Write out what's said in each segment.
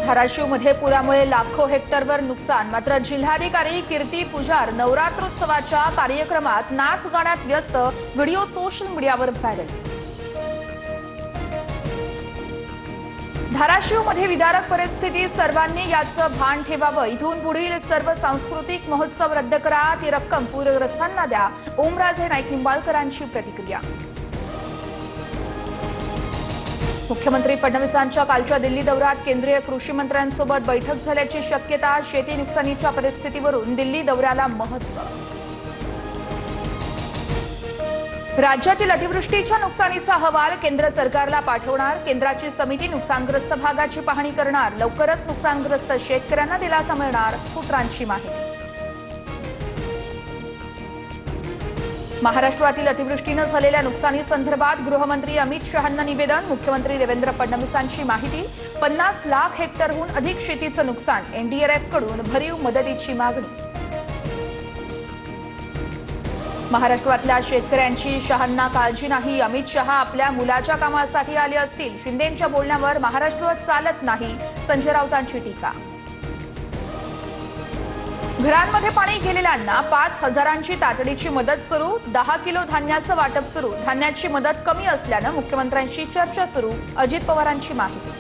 धाराशिवमध्ये पुरामुळे लाखो हेक्टरवर नुकसान। मात्र जिल्हाधिकारी कीर्ती पुजार नवरात्रोत्सवाच्या कार्यक्रमात नाच गाण्यात व्यस्त। व्हिडिओ सोशल मीडियावर व्हायरल। धाराशिवमध्ये विदारक परिस्थिती, सर्वांनी याचं भान ठेवावं। इथून पुढील सर्व सांस्कृतिक महोत्सव रद्द करा, ती रक्कम पूरग्रस्तांना द्या। ओमराजे नाईक निंबाळकरांची प्रतिक्रिया। मुख्यमंत्री फडणवीसांच्या कालच्या दिल्ली दौऱ्यात केंद्रीय कृषी मंत्र्यांसोबत बैठक झाल्याची शक्यता। शेती नुकसानीच्या परिस्थितीवरून दिल्ली दौऱ्याला महत्त्व। राज्यातील अतिवृष्टीच्या नुकसानीचा अहवाल केंद्र सरकारला पाठवणार। केंद्राची समिती नुकसानग्रस्त भागाची पाहणी करणार। लवकरच नुकसानग्रस्त शेतकऱ्यांना दिलासा मिळणार, सूत्रांची माहिती। महाराष्ट्रातील अतिवृष्टीने झालेल्या नुकसानीसंदर्भात गृहमंत्री अमित शहांना निवेदन। मुख्यमंत्री देवेंद्र फडणवीसांची माहिती। 50 लाख हेक्टरहून अधिक शेतीचं नुकसान, एनडीआरएफकडून भरीव मदतीची मागणी। महाराष्ट्रातल्या शेतकऱ्यांची शहांना काळजी नाही। अमित शहा आपल्या मुलाच्या कामासाठी आले असतील। शिंदेंच्या बोलण्यावर महाराष्ट्र चालत नाही, संजय राऊतांची टीका। घरांमध्ये पाणी गेलेल्यांना 5,000ची तातडीची मदत सुरू। 10 किलो धान्याचं वाटप सुरू। धान्याची मदत कमी असल्यानं मुख्यमंत्र्यांशी चर्चा सुरू, अजित पवारांची माहिती।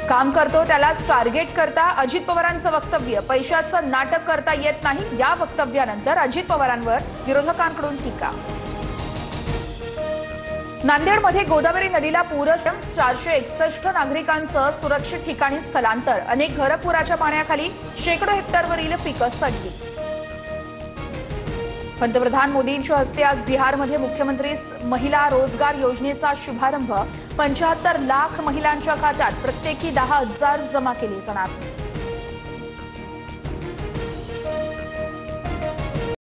काम करतो त्यालाच टार्गेट करता, अजित पवारांचं वक्तव्य। पैशाचं नाटक करता येत नाही, या वक्तव्यानंतर अजित पवारांवर विरोधकांकडून टीका। नांदेडमध्ये गोदावरी नदीला पूर, 461 नागरिकांचं सुरक्षित ठिकाणी स्थलांतर। अनेक घरं पुराच्या पाण्याखाली, शेकडो हेक्टरवरील पिकं सडली। पंतप्रधान मोदींच्या हस्ते आज बिहारमध्ये मुख्यमंत्री महिला रोजगार योजनेचा शुभारंभ। 75 लाख महिलांच्या खात्यात प्रत्येकी 10,000 जमा केले जाणार।